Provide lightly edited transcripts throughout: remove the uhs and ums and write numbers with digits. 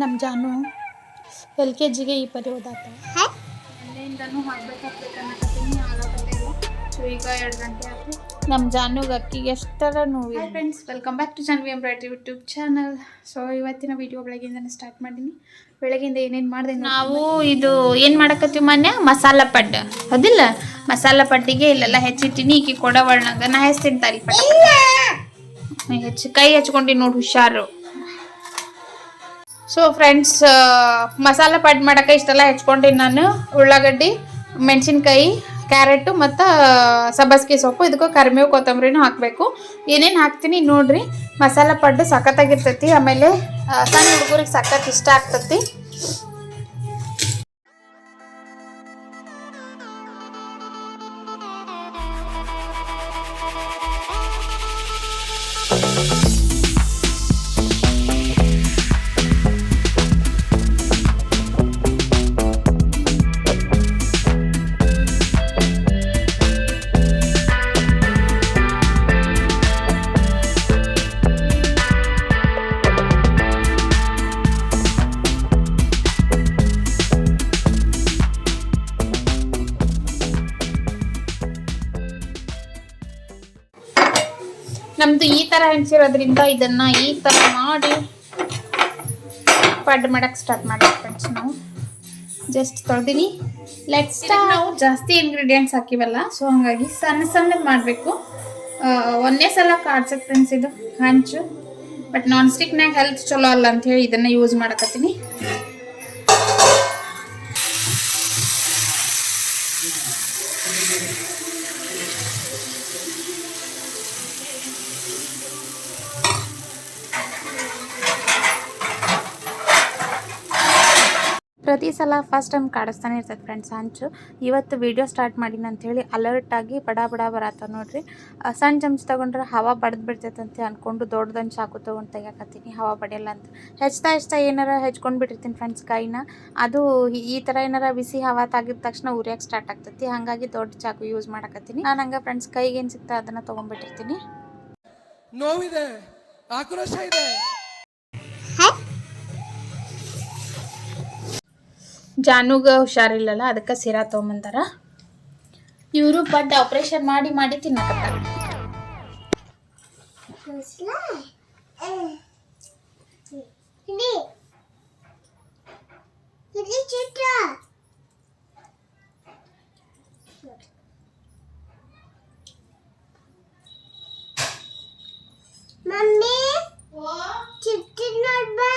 ನಮ್ಮ ಜಾನು LKG ಗೆ ಈ ಪರಿ ಓದಾತ ಅಲ್ಲಿಂದನೂ ಹಾಕ್ಬೇಕನ್ನಕತ್ತೀನಿ ಆಗಕತ್ತಿಲ್ಲ. ಸೊ ಈಗ 2 ಗಂಟೆ ಆಯ್ತು. ನಮ್ಮ ಜಾನುಗೆ ಅಕ್ಕಿಗೆ ಎಷ್ಟರ ನೋವು. Hi friends, welcome back to Janvi embroidery YouTube channel. So ಇವತ್ತಿನ ವಿಡಿಯೋ ಬೆಳಗ್ಗೆಯಿಂದನೇ ಸ್ಟಾರ್ಟ್ ಮಾಡೀನಿ. ಬೆಳಗ್ಗೆಯಿಂದ ಏನೇನು ಮಾಡಿದೆ ನಾವು ಇದು ಏನು ಮಾಡಕತ್ತೀವಿ ಮೊನ್ನೆ ಮಸಾಲ ಪಡ್ಡು ಹೌದಿಲ್ಲ, ಮಸಾಲ ಪಡ್ಡಿಗೆ ಇಲ್ಲೆಲ್ಲ ಹೆಚ್ಚಿಟ್ಟಿನಿ. ಈಕಿ ಕೊಡವಳ್ನಾಗ ನಾ ಹೆಚ್ತೀನಿ ತಾಲಿ ಪಡ್ಡ ಕೈ ಹಚ್ಕೊಂಡು ನೋಡಿ ಹುಷಾರು. ಸೊ ಫ್ರೆಂಡ್ಸ್, ಮಸಾಲ ಪಡ್ ಮಾಡೋಕೆ ಇಷ್ಟೆಲ್ಲ ಹೆಚ್ಕೊಂಡಿನಿ ನಾನು. ಉಳ್ಳಾಗಡ್ಡಿ, ಮೆಣಸಿನ್ಕಾಯಿ, ಕ್ಯಾರೆಟು ಮತ್ತು ಸಬ್ಬಸ್ಗೆ ಸೊಪ್ಪು, ಇದಕ್ಕೂ ಕರಿಬೇವು ಕೊತ್ತಂಬರಿನೂ ಹಾಕಬೇಕು. ಏನೇನು ಹಾಕ್ತೀನಿ ನೋಡ್ರಿ. ಮಸಾಲ ಪಡ್ಡು ಸಖತ್ತಾಗಿರ್ತೈತಿ. ಆಮೇಲೆ ಸಣ್ಣ ಹುಡುಗರಿಗೆ ಸಖತ್ ಇಷ್ಟ ಆಗ್ತೈತಿ. ನಮ್ದು ಈ ತರ ಹೆಂಚಿರೋದ್ರಿಂದ ಇದನ್ನ ಈ ತರ ಮಾಡಿ ಪಡ್ ಮಾಡಕ್ ಸ್ಟಾರ್ಟ್ ಮಾಡ್ಬೇಕು ಫ್ರೆಂಡ್ಸ್. ನಾವು ಜಸ್ಟ್ ತೊಳ್ದಿನಿ. ಲೆಟ್ಸ್ ನಾವು ಜಾಸ್ತಿ ಇಂಗ್ರೀಡಿಯೆಂಟ್ಸ್ ಹಾಕಿವಲ್ಲ, ಸೊ ಹಂಗಾಗಿ ಸಣ್ಣ ಸಣ್ಣದು ಮಾಡಬೇಕು. ಒಂದೇ ಸಲ ಕಾಡ್ಸಕ್ ಫ್ರೆಂಡ್ಸ್ ಇದು ಹಂಚು. ಬಟ್ ನಾನ್ ಸ್ಟಿಕ್ನಾಗ ಹೆಲ್ತ್ ಚಲೋ ಅಲ್ಲ ಅಂತ ಹೇಳಿ ಇದನ್ನ ಯೂಸ್ ಮಾಡಕತ್ತೀನಿ. ಪ್ರತಿ ಸಲ ಫಸ್ಟ್ ಟೈಮ್ ಕಾಡಿಸ್ತಾನೆ ಇರ್ತದೆ ಫ್ರೆಂಡ್ಸ್ ಹಂಚು. ಇವತ್ತು ವಿಡಿಯೋ ಸ್ಟಾರ್ಟ್ ಮಾಡೀನಿ ಅಂಥೇಳಿ ಅಲರ್ಟ್ ಆಗಿ ಬಡ ಬರತ್ತ ನೋಡ್ರಿ. ಸಣ್ಣ ಚಮಚ ತೊಗೊಂಡ್ರೆ ಹವಾ ಬಡ್ದು ಬಿಡ್ತೈತೆ ಅಂತ ಅಂದ್ಕೊಂಡು ದೊಡ್ಡದನ್ನು ಚಾಕು ತೊಗೊಂಡು ತೆಗಿಯಾಕತ್ತೀನಿ, ಹವಾ ಬಡಿಯಲ್ಲ ಅಂತ. ಹೆಚ್ಚುತ್ತಾ ಏನಾರ ಹೆಚ್ಕೊಂಡು ಬಿಟ್ಟಿರ್ತೀನಿ ಫ್ರೆಂಡ್ಸ್ ಕೈನ. ಅದು ಈ ಥರ ಏನಾರ ಬಿಸಿ ಹವಾ ತಾಗಿದ ತಕ್ಷಣ ಉರಿಯೋಕೆ ಸ್ಟಾರ್ಟ್ ಆಗ್ತೈತಿ. ಹಾಗಾಗಿ ದೊಡ್ಡ ಚಾಕು ಯೂಸ್ ಮಾಡಕತ್ತೀನಿ ನಾನು. ಹಂಗೆ ಫ್ರೆಂಡ್ಸ್ ಕೈಗೆ ಏನು ಸಿಗ್ತಾ ಅದನ್ನು ತೊಗೊಂಡ್ಬಿಟ್ಟಿರ್ತೀನಿ. ನೋವಿದೆ, ಆಕ್ರೋಶ ಇದೆ. ಜಾನುಗ ಹುಷಾರಿಲ್ಲಲ್ಲ, ಅದಕ್ಕೆ ಸಿರಾ ತೊಗೊಂಬಂದಾರ. ಇವರು ಪಡ್ಡ ಆಪರೇಷನ್ ಮಾಡಿ ತಿನ್ನಕತ್ತಾರ. ಮಮ್ಮಿ ಚಿಟ್ಟಿ ನೋಡ್ಬಾ.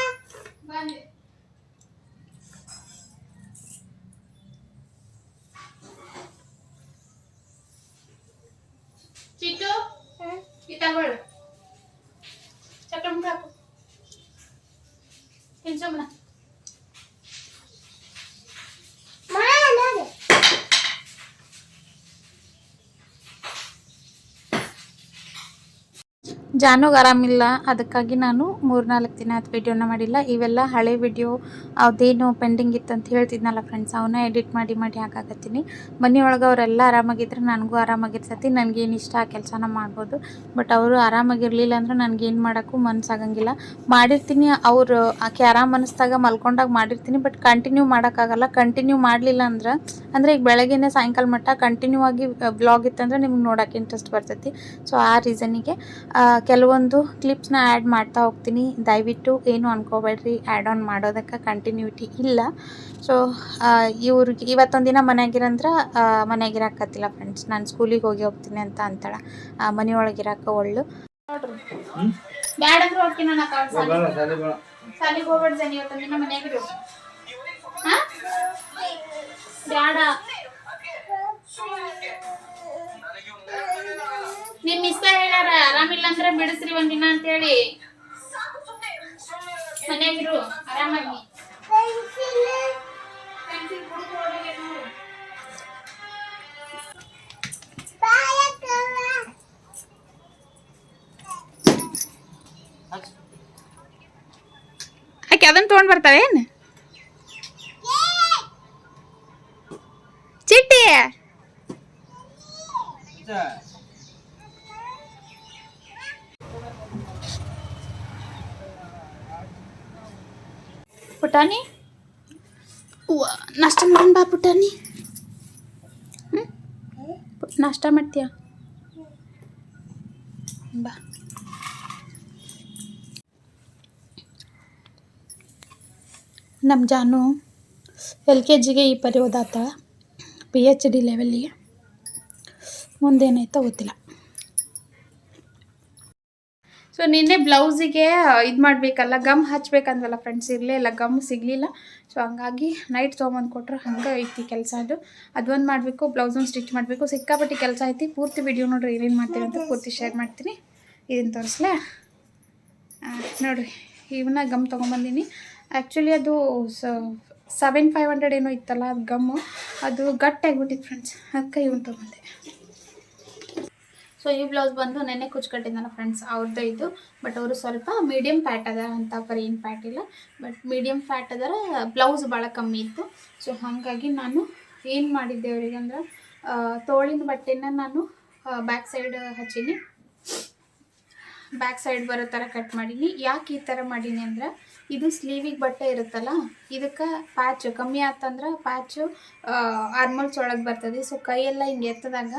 ಚಿಟ್ಟು ಈ ತಗೊಳ್ಳು, ಚಕ್ರ ಹಾಕು ತಿನ್ಸೋಣ. ಜಾನುಗೆ ಆರಾಮಿಲ್ಲ, ಅದಕ್ಕಾಗಿ ನಾನು 3-4 ದಿನ ಆಯ್ತು ವಿಡಿಯೋನ ಮಾಡಿಲ್ಲ. ಇವೆಲ್ಲ ಹಳೆ ವಿಡಿಯೋ, ಅದೇನು ಪೆಂಡಿಂಗ್ ಇತ್ತು ಅಂತ ಹೇಳ್ತಿದ್ನಲ್ಲ ಫ್ರೆಂಡ್ಸ್, ಅವನ್ನ ಎಡಿಟ್ ಮಾಡಿ ಹಾಕಾಕತ್ತೀನಿ. ಮನೆಯೊಳಗೆ ಅವರೆಲ್ಲ ಆರಾಮಾಗಿದ್ರೆ ನನಗೂ ಆರಾಮಾಗಿರ್ತೈತಿ. ನನಗೇನು ಇಷ್ಟ ಆ ಕೆಲಸನ ಮಾಡ್ಬೋದು. ಬಟ್ ಅವರು ಆರಾಮಾಗಿರಲಿಲ್ಲ ಅಂದ್ರೆ ನನಗೇನು ಮಾಡೋಕ್ಕೂ ಮನಸ್ಸಾಗಂಗಿಲ್ಲ. ಮಾಡಿರ್ತೀನಿ, ಅವರು ಆಕೆ ಆರಾಮ ಅನ್ನಿಸ್ದಾಗ ಮಲ್ಕೊಂಡಾಗ ಮಾಡಿರ್ತೀನಿ. ಬಟ್ ಕಂಟಿನ್ಯೂ ಮಾಡೋಕ್ಕಾಗಲ್ಲ. ಕಂಟಿನ್ಯೂ ಮಾಡಲಿಲ್ಲ ಅಂದರೆ ಈಗ ಬೆಳಗ್ಗೆನೇ ಸಾಯಂಕಾಲ ಮಟ್ಟ ಕಂಟಿನ್ಯೂ ಆಗಿ ವ್ಲಾಗ್ ಇತ್ತಂದ್ರೆ ನಿಮ್ಗೆ ನೋಡೋಕೆ ಇಂಟ್ರೆಸ್ಟ್ ಬರ್ತೈತಿ. ಸೊ ಆ ರೀಸನಿಗೆ ಕೆಲವೊಂದು ಕ್ಲಿಪ್ಸ್ನ ಆ್ಯಡ್ ಮಾಡ್ತಾ ಹೋಗ್ತೀನಿ. ದಯವಿಟ್ಟು ಏನು ಅನ್ಕೋಬೇಡ್ರಿ, ಆ್ಯಡ್ ಆನ್ ಮಾಡೋದಕ್ಕೆ ಕಂಟಿನ್ಯೂಟಿ ಇಲ್ಲ. ಸೊ ಇವ್ರಿಗೆ ಇವತ್ತೊಂದು ದಿನ ಮನೆಯಾಗಿರಂದ್ರೆ ಮನೆಯಾಗಿರಾಕತ್ತಿಲ್ಲ ಫ್ರೆಂಡ್ಸ್. ನಾನು ಸ್ಕೂಲಿಗೆ ಹೋಗ್ತೀನಿ ಅಂತ ಅಂತಾಳೆ. ಮನೆಯೊಳಗಿರಾಕ ಒಳ್ಳು ನೋಡ್ರಿ. ಬ್ಯಾಡ ಅಂದ್ರೆ ಹೋಗ್ತೀನಿ ಸಾಲಿಗೆ ಹೋಗ್ಬೇಡ ಜನ, ಇವತ್ತೊಂದು ದಿನ ಮನೆಯಾಗಿರು. ಬ್ಯಾಡ, ನಿಮ್ ಮಿಸ್ ಹೇಳ್ಯಾರ ಆರಾಮಿಲ್ಲ ಅಂದ್ರೆ ಬಿಡಿಸ್ರಿ ಒಂದಿನ ಅಂತೇಳಿ. ಮನೆಯಾಗಿರು ಆರಾಮಾಗಿ. ಆಕೆ ಅದನ್ನ ತೊಗೊಂಡ್ ಬರ್ತಾವೇನು ಚಿಟ್ಟಿ? ಪುಟಾಣಿ ನಾಷ್ಟ ಮಾಡೋಣ ಬಾ ಪುಟಾಣಿ. ನಾಷ್ಟ ಮಾಡ್ತೀಯ ಬಾ. ನಮ್ಮ ಜಾನು LKGಗೆ ಈ ಪರಿ ಓದಾತ, PhD ಲೆವೆಲ್ಲಿಗೆ. ಮುಂದೇನಾಯ್ತೋ ಗೊತ್ತಿಲ್ಲ. ಸೊ ನಿನ್ನೆ ಬ್ಲೌಸಿಗೆ ಇದು ಮಾಡಬೇಕಲ್ಲ, ಗಮ್ ಹಚ್ಬೇಕಂದ್ವಲ್ಲ ಫ್ರೆಂಡ್ಸ್, ಇರಲೇ ಇಲ್ಲ, ಗಮ್ ಸಿಗಲಿಲ್ಲ. ಸೊ ಹಂಗಾಗಿ ನೈಟ್ ತೊಗೊಂಬಂದು ಕೊಟ್ರೆ ಹಂಗೆ ಐತಿ ಕೆಲಸ. ಅದೊಂದು ಮಾಡಬೇಕು, ಬ್ಲೌಸೊಂದು ಸ್ಟಿಚ್ ಮಾಡಬೇಕು, ಸಿಕ್ಕಾಪಟ್ಟಿ ಕೆಲಸ ಐತಿ. ಪೂರ್ತಿ ವಿಡಿಯೋ ನೋಡ್ರಿ ಏನೇನು ಮಾಡ್ತೀನಿ ಅಂತ ಪೂರ್ತಿ ಶೇರ್ ಮಾಡ್ತೀನಿ. ಇದನ್ನು ತೋರಿಸ್ಲೇ ನೋಡಿರಿ, ಇವನ್ನ ಗಮ್ ತೊಗೊಂಬಂದೀನಿ. ಆ್ಯಕ್ಚುಲಿ ಅದು 7500 ಏನೋ ಇತ್ತಲ್ಲ ಅದು ಗಮ್ಮು, ಅದು ಗಟ್ಟಿಯಾಗ್ಬಿಟ್ಟಿತ್ತು ಫ್ರೆಂಡ್ಸ್, ಅದಕ್ಕೆ ಇವನು ತೊಗೊಂಡೆ. ಸೊ ಈ ಬ್ಲೌಸ್ ಬಂದು ನೆನ್ನೆ ಕುಚ್ಕಟ್ಟಿದ್ನಲ್ಲ ಫ್ರೆಂಡ್ಸ್, ಅವ್ರದ್ದು ಇದು. ಬಟ್ ಅವರು ಸ್ವಲ್ಪ ಮೀಡಿಯಮ್ ಫ್ಯಾಟ್ ಅದ ಅಂತ, ಬರೀ ಏನು ಫ್ಯಾಟ್ ಇಲ್ಲ, ಬಟ್ ಮೀಡಿಯಮ್ ಫ್ಯಾಟ್ ಅದರ. ಬ್ಲೌಸ್ ಭಾಳ ಕಮ್ಮಿ ಇತ್ತು. ಸೊ ಹಾಗಾಗಿ ನಾನು ಏನು ಮಾಡಿದ್ದೆ ಅವರಿಗೆ ಅಂದ್ರೆ, ತೋಳಿನ ಬಟ್ಟೆನ ನಾನು ಬ್ಯಾಕ್ ಸೈಡ್ ಹಚ್ಚೀನಿ, ಬ್ಯಾಕ್ ಸೈಡ್ ಬರೋ ಥರ ಕಟ್ ಮಾಡೀನಿ. ಯಾಕೆ ಈ ಥರ ಮಾಡೀನಿ ಅಂದ್ರೆ, ಇದು ಸ್ಲೀವಿಗೆ ಬಟ್ಟೆ ಇರುತ್ತಲ್ಲ, ಇದಕ್ಕೆ ಪ್ಯಾಚ್ ಕಮ್ಮಿ ಆತಂದ್ರೆ ಪ್ಯಾಚು ಆರ್ಮಲ್ಸ್ ಒಳಗೆ ಬರ್ತದೆ. ಸೊ ಕೈಯೆಲ್ಲ ಹಿಂಗೆ ಎತ್ತದಾಗ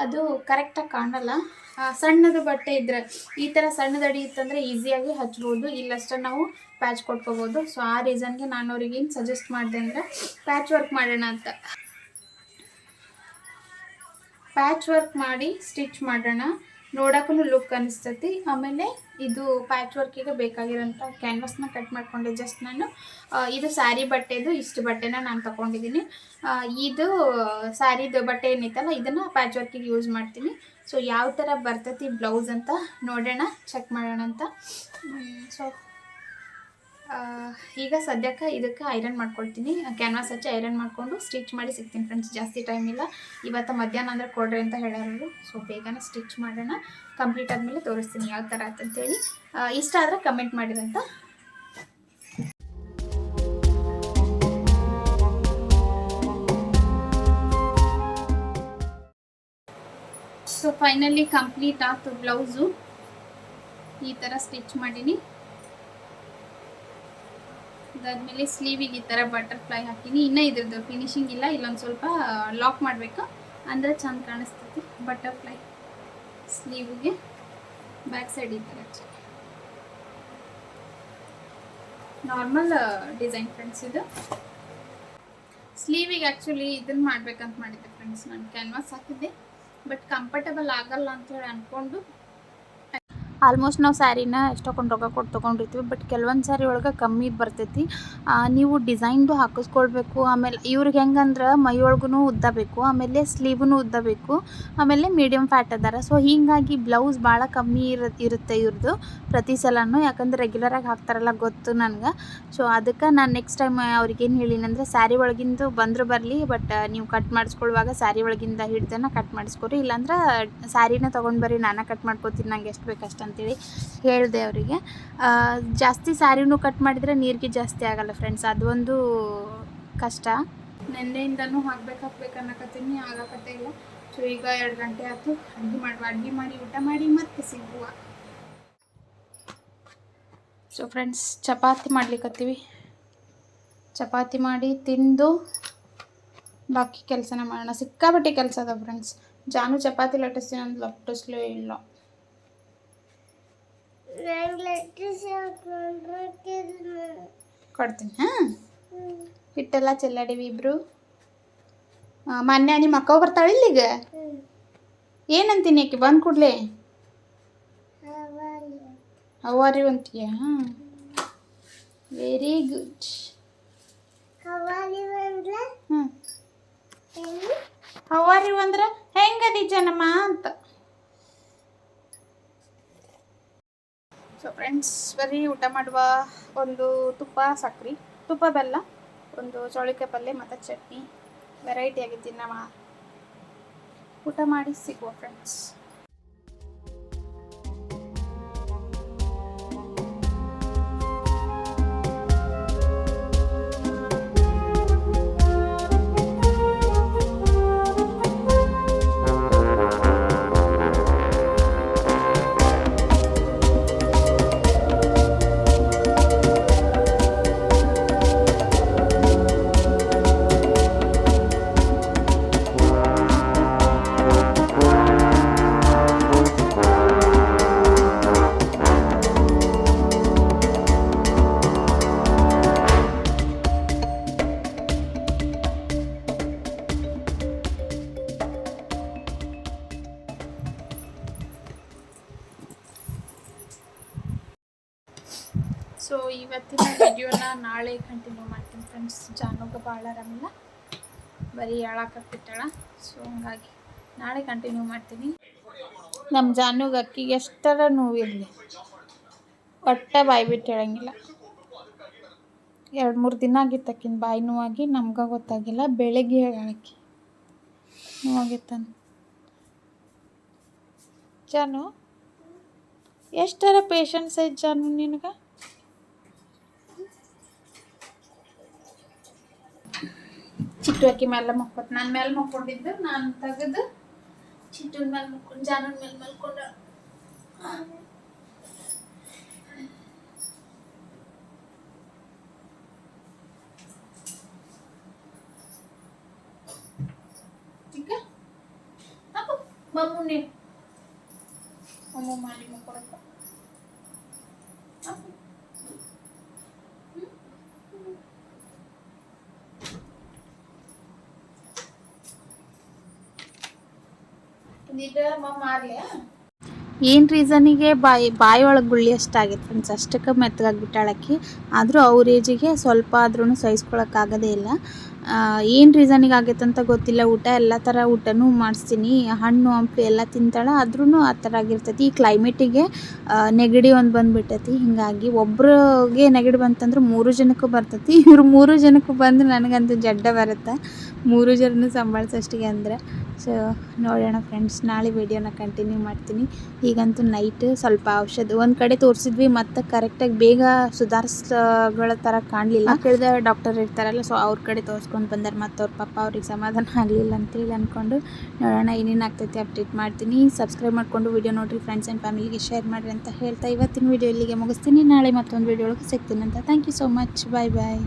ಅದು ಕರೆಕ್ಟಾಗಿ ಕಾಣಲ್ಲ. ಸಣ್ಣದು ಬಟ್ಟೆ ಇದ್ದರೆ, ಈ ಥರ ಸಣ್ಣದಡಿ ಇತ್ತಂದರೆ ಈಸಿಯಾಗಿ ಹಚ್ಬೋದು, ಇಲ್ಲಷ್ಟೇ ನಾವು ಪ್ಯಾಚ್ ಕೊಟ್ಕೋಬೋದು. ಸೊ ಆ ರೀಸನ್ಗೆ ನಾನು ಅವ್ರಿಗೆ ಏನು ಸಜೆಸ್ಟ್ ಮಾಡಿದೆ ಅಂದರೆ, ಪ್ಯಾಚ್ ವರ್ಕ್ ಮಾಡೋಣ ಅಂತ. ಪ್ಯಾಚ್ ವರ್ಕ್ ಮಾಡಿ ಸ್ಟಿಚ್ ಮಾಡೋಣ, ನೋಡೋಕ್ಕೂ ಲುಕ್ ಅನಿಸ್ತೈತಿ. ಆಮೇಲೆ ಇದು ಪ್ಯಾಚ್ ವರ್ಕಿಗೆ ಬೇಕಾಗಿರೋಂಥ ಕ್ಯಾನ್ವಾಸ್ನ ಕಟ್ ಮಾಡಿಕೊಂಡೆ. ಜಸ್ಟ್ ನಾನು ಇದು ಸ್ಯಾರಿ ಬಟ್ಟೆದು ಇಷ್ಟು ಬಟ್ಟೆನ ನಾನು ತೊಗೊಂಡಿದ್ದೀನಿ. ಇದು ಸ್ಯಾರಿದು ಬಟ್ಟೆ ಏನಿತ್ತಲ್ಲ, ಇದನ್ನು ಪ್ಯಾಚ್ ವರ್ಕಿಗೆ ಯೂಸ್ ಮಾಡ್ತೀನಿ. ಸೊ ಯಾವ ಥರ ಬರ್ತೈತಿ ಬ್ಲೌಸ್ ಅಂತ ನೋಡೋಣ, ಚೆಕ್ ಮಾಡೋಣ ಅಂತ. ಸೊ ಈಗ ಸದ್ಯಕ್ಕೆ ಇದಕ್ಕೆ ಐರನ್ ಮಾಡ್ಕೊಳ್ತೀನಿ. ಕ್ಯಾನ್ವಾಸ್ ಹಚ್ಚಿ ಐರನ್ ಮಾಡಿಕೊಂಡು ಸ್ಟಿಚ್ ಮಾಡಿ ಸಿಗ್ತೀನಿ ಫ್ರೆಂಡ್ಸ್. ಜಾಸ್ತಿ ಟೈಮ್ ಇಲ್ಲ, ಇವತ್ತು ಮಧ್ಯಾಹ್ನ ಅಂದರೆ ಕೊಡ್ರಿ ಅಂತ ಹೇಳ್ಯಾರವರು. ಸೊ ಬೇಗನೆ ಸ್ಟಿಚ್ ಮಾಡೋಣ, ಕಂಪ್ಲೀಟ್ ಆದಮೇಲೆ ತೋರಿಸ್ತೀನಿ ಯಾವ ಥರ ಆತಂತೇಳಿ. ಇಷ್ಟ ಆದರೆ ಕಮೆಂಟ್ ಮಾಡಿರಂತ. ಸೊ ಫೈನಲಿ ಕಂಪ್ಲೀಟ್ ಆಯ್ತು ಬ್ಲೌಸು. ಈ ಥರ ಸ್ಟಿಚ್ ಮಾಡೀನಿ. ಅದಾದಮೇಲೆ ಸ್ಲೀವಿಗೆ ಈ ಥರ ಬಟರ್ಫ್ಲೈ ಹಾಕೀನಿ. ಇನ್ನೂ ಇದ್ರದ್ದು ಫಿನಿಶಿಂಗ್ ಇಲ್ಲ, ಇಲ್ಲೊಂದು ಸ್ವಲ್ಪ ಲಾಕ್ ಮಾಡಬೇಕು, ಅಂದರೆ ಚೆಂದ ಕಾಣಿಸ್ತೈತಿ. ಬಟರ್ಫ್ಲೈ ಸ್ಲೀವಿಗೆ ಬ್ಯಾಕ್ ಸೈಡ್ ಈ ಥರ ನಾರ್ಮಲ್ ಡಿಸೈನ್ ಫ್ರೆಂಡ್ಸ್. ಇದು ಸ್ಲೀವಿಗೆ ಆ್ಯಕ್ಚುಲಿ ಇದನ್ನು ಮಾಡ್ಬೇಕಂತ ಮಾಡಿದ್ದೆ ಫ್ರೆಂಡ್ಸ್. ನಾನು ಕ್ಯಾನ್ವಾಸ್ ಹಾಕಿದ್ದೆ, ಬಟ್ ಕಂಫರ್ಟಬಲ್ ಆಗಲ್ಲ ಅಂತೇಳಿ ಅಂದ್ಕೊಂಡು, ಆಲ್ಮೋಸ್ಟ್ ನಾವು ಸ್ಯಾರಿನ ಎಷ್ಟೊಂದು ರೊಕ್ಕ ಕೊಟ್ಟು ತೊಗೊಂಡಿರ್ತೀವಿ, ಬಟ್ ಕೆಲವೊಂದು ಸ್ಯಾರಿ ಒಳಗೆ ಕಮ್ಮಿ ಬರ್ತೈತಿ. ನೀವು ಡಿಸೈನ್ದು ಹಾಕಿಸ್ಕೊಳ್ಬೇಕು. ಆಮೇಲೆ ಇವ್ರಿಗೆ ಹೆಂಗಂದ್ರೆ ಮೈ ಒಳಗೂ ಉದ್ದ ಬೇಕು, ಆಮೇಲೆ ಸ್ಲೀವ್ನು ಉದ್ದ ಬೇಕು, ಆಮೇಲೆ ಮೀಡಿಯಮ್ ಫ್ಯಾಟ್ ಅದಾರ. ಸೊ ಹೀಗಾಗಿ ಬ್ಲೌಸ್ ಭಾಳ ಕಮ್ಮಿ ಇರುತ್ತೆ ಇವ್ರದ್ದು ಪ್ರತಿ ಸಲನೂ, ಯಾಕಂದ್ರೆ ರೆಗ್ಯುಲರಾಗಿ ಹಾಕ್ತಾರಲ್ಲ ಗೊತ್ತು ನನಗೆ. ಸೊ ಅದಕ್ಕೆ ನಾನು ನೆಕ್ಸ್ಟ್ ಟೈಮ್ ಅವ್ರಿಗೇನು ಹೇಳಿನಂದ್ರೆ, ಸ್ಯಾರಿ ಒಳಗಿಂದು ಬಂದರೂ ಬರಲಿ, ಬಟ್ ನೀವು ಕಟ್ ಮಾಡಿಸ್ಕೊಳ್ಳುವಾಗ ಸ್ಯಾರಿ ಒಳಗಿಂದ ಹಿಡ್ದನ ಕಟ್ ಮಾಡಿಸ್ಕೊರಿ, ಇಲ್ಲಾಂದ್ರೆ ಸ್ಯಾರಿನ ತೊಗೊಂಡು ಬರ್ರಿ, ನಾನೇ ಕಟ್ ಮಾಡ್ಕೊತೀನಿ, ನಂಗೆ ಎಷ್ಟು ಬೇಕಷ್ಟು ಅಂತೇಳಿ ಹೇಳಿದೆ ಅವರಿಗೆ. ಜಾಸ್ತಿ ಸ್ಯಾರಿನೂ ಕಟ್ ಮಾಡಿದರೆ ನೀರಿಗೆ ಜಾಸ್ತಿ ಆಗಲ್ಲ ಫ್ರೆಂಡ್ಸ್, ಅದು ಒಂದು ಕಷ್ಟ. ನೆನ್ನೆಯಿಂದನೂ ಹಾಕ್ಬೇಕು ಅನ್ನಕತ್ತೀನಿ, ಆಗಕತ್ತೆ ಇಲ್ಲ. ಸೊ ಈಗ 2 ಗಂಟೆ ಆಯ್ತು, ಅಡುಗೆ ಮಾಡಿ ಊಟ ಮಾಡಿ ಮತ್ತೆ ಸಿಗುವ. ಸೊ ಫ್ರೆಂಡ್ಸ್, ಚಪಾತಿ ಮಾಡ್ಲಿಕ್ಕತ್ತೀವಿ. ಚಪಾತಿ ಮಾಡಿ ತಿಂದು ಬಾಕಿ ಕೆಲಸನ ಮಾಡೋಣ. ಸಿಕ್ಕಾಪಟ್ಟೆ ಕೆಲಸ ಅದ ಫ್ರೆಂಡ್ಸ್. ಜಾನು ಚಪಾತಿ ಲಟ್ಟಿಸ್ತೀನಿ ಅಂತ ಲಟ್ಟಿಸ್ಲೇ ಇಲ್ಲ. ಕೊಡ್ತೀನಿ. ಹಾಂ, ಹಿಟ್ಟೆಲ್ಲ ಚೆಲ್ಲಾಡಿವಿ ಇಬ್ರು. ಮೊನ್ನೆ ನಿಮ್ಮ ಅಕ್ಕ ಬರ್ತಾಳೆ ಇಲ್ಲಿಗ, ಏನಂತೀನಿ ಆಕೆ ಬಂದು ಕೂಡಲೇ ಹವಾರಿ ಅಂತೀಯ? ಹಾಂ, ವೆರಿ ಗುಡ್. ಹ್ಞೂ, ಹವಾರಿ ಅಂದ್ರೆ ಹೆಂಗದಿ ಜನಮ್ಮ ಅಂತ. ಸೊ ಫ್ರೆಂಡ್ಸ್, ಬರೀ ಊಟ ಮಾಡುವ. ಒಂದು ತುಪ್ಪ ಸಕ್ರೆ, ತುಪ್ಪ ಬೆಲ್ಲ, ಒಂದು ಚೌಳಿಕಾಯಿ ಪಲ್ಯ ಮತ್ತು ಚಟ್ನಿ, ವೆರೈಟಿ ಆಗಿದ್ದೀನಿ. ನಾವು ಊಟ ಮಾಡಿ ಸಿಗುವ ಫ್ರೆಂಡ್ಸ್. ಸೊ ಇವತ್ತಿನ ವಿಡಿಯೋನ ನಾಳೆ ಕಂಟಿನ್ಯೂ ಮಾಡ್ತೀನಿ ಫ್ರೆಂಡ್ಸ್. ಜಾನುಗೆ ಭಾಳ ಆರಾಮಿಲ್ಲ, ಬರೀ ಹೇಳಾಕತ್ತಿಟ್ಟಾಳ. ಸೊ ಹಂಗಾಗಿ ನಾಳೆ ಕಂಟಿನ್ಯೂ ಮಾಡ್ತೀನಿ. ನಮ್ಮ ಜಾನುಗೆ ಅಕ್ಕಿಗೆ ಎಷ್ಟರ ನೋವಿರಲಿ ಒಟ್ಟೆ ಬಾಯಿ ಬಿಟ್ಟು ಹೇಳಂಗಿಲ್ಲ. 2-3 ದಿನ ಆಗಿತ್ತು ಅಕ್ಕಿನ ಬಾಯಿ ನೋವಾಗಿ, ನಮ್ಗೆ ಗೊತ್ತಾಗಿಲ್ಲ. ಬೆಳಗ್ಗೆ ಹೇಳಕ್ಕೆ ನೋವಾಗಿತ್ತಂತ. ಜಾನು ಎಷ್ಟರ ಪೇಷನ್ಸ್ ಐತೆ ಜಾನು ನಿನಗೆ? ಚಿಟ್ಟು ಅಕ್ಕಿ ಮೇಲೆ ಮಕ್ಕೊತ್, ನನ್ನ ಮೇಲೆ ಮಕ್ಕೊಂಡಿದ್ದು ನಾನು ತೆಗೆದು ಚಿಟ್ಟನ ಮೇಲೆ ಮಕ್ಕೊಂಡು ಜಾನನ ಮೇಲೆ ಮಲ್ಕೊಂಡ. ಮಮ್ಮುನಿ ಮಮ್ಮು ಮಾಡಿ ಮಕ್ಕೊಳಪ್ಪ. ಏನು ರೀಸನಿಗೆ ಬಾಯಿ ಒಳಗೆ ಗುಳ್ಳಿ ಅಷ್ಟಾಗಿತ್ತು ಫ್ರೆಂಡ್ಸ್, ಅಷ್ಟಕ್ಕೆ ಮೆತ್ತಗಾಗ್ಬಿಟ್ಟಾಳಕ್ಕಿ. ಆದರೂ ಅವ್ರ ಏಜಿಗೆ ಸ್ವಲ್ಪ ಆದ್ರೂ ಸಹಿಸ್ಕೊಳಕ್ಕಾಗೋದೇ ಇಲ್ಲ. ಏನು ರೀಸನಿಗೆ ಆಗೈತೆ ಅಂತ ಗೊತ್ತಿಲ್ಲ. ಊಟ ಎಲ್ಲ ಥರ ಊಟನೂ ಮಾಡಿಸ್ತೀನಿ, ಹಣ್ಣು ಹಂಪಲು ಎಲ್ಲ ತಿಂತಾಳೆ, ಆದ್ರೂ ಆ ಥರ ಆಗಿರ್ತೈತಿ. ಈ ಕ್ಲೈಮೇಟಿಗೆ ನೆಗಡಿ ಒಂದು ಬಂದುಬಿಟ್ಟೈತಿ. ಹೀಗಾಗಿ ಒಬ್ರಿಗೆ ನೆಗಡಿ ಬಂತಂದ್ರೆ 3 ಜನಕ್ಕೂ ಬರ್ತೈತಿ. ಇವ್ರು 3 ಜನಕ್ಕೂ ಬಂದು ನನಗಂತೂ ಜಡ್ಡ ಬರುತ್ತೆ, 3 ಜನನೂ ಸಂಭಾಳಿಸೋಷ್ಟಿಗೆ ಅಂದರೆ. ಸೊ ನೋಡೋಣ ಫ್ರೆಂಡ್ಸ್, ನಾಳೆ ವಿಡಿಯೋನ ಕಂಟಿನ್ಯೂ ಮಾಡ್ತೀನಿ. ಈಗಂತೂ ನೈಟ್ ಸ್ವಲ್ಪ ಔಷಧ ಒಂದು ಕಡೆ ತೋರಿಸಿದ್ವಿ, ಮತ್ತು ಕರೆಕ್ಟಾಗಿ ಬೇಗ ಸುಧಾರಿಸ್ಗಳ ಥರ ಕಾಣಲಿಲ್ಲ. ಕೇಳಿದ ಡಾಕ್ಟರ್ ಇರ್ತಾರಲ್ಲ, ಸೊ ಅವ್ರ ಕಡೆ ತೋರಿಸ್ಕೊಂಡು ಬಂದಾರೆ. ಮತ್ತು ಅವ್ರ ಪಾಪ ಅವ್ರಿಗೆ ಸಮಾಧಾನ ಆಗಲಿಲ್ಲ ಅಂತೇಳಿ ಅಂದ್ಕೊಂಡು ನೋಡೋಣ ಏನೇನು ಆಗ್ತೈತಿ ಅಪ್ಡೇಟ್ ಮಾಡ್ತೀನಿ. ಸಬ್ಸ್ಕ್ರೈಬ್ ಮಾಡಿಕೊಂಡು ವಿಡಿಯೋ ನೋಡಿರಿ, ಫ್ರೆಂಡ್ಸ್ ಆ್ಯಂಡ್ ಫ್ಯಾಮಿಲಿಗೆ ಶೇರ್ ಮಾಡಿರಿ ಅಂತ ಹೇಳ್ತಾ ಇವತ್ತಿನ ವಿಡಿಯೋ ಇಲ್ಲಿಗೆ ಮುಗಿಸ್ತೀನಿ. ನಾಳೆ ಮತ್ತೊಂದು ವಿಡಿಯೋ ಒಳಗೆ ಸಿಗ್ತೀನಿ ಅಂತ. Thank you so much. Bye bye.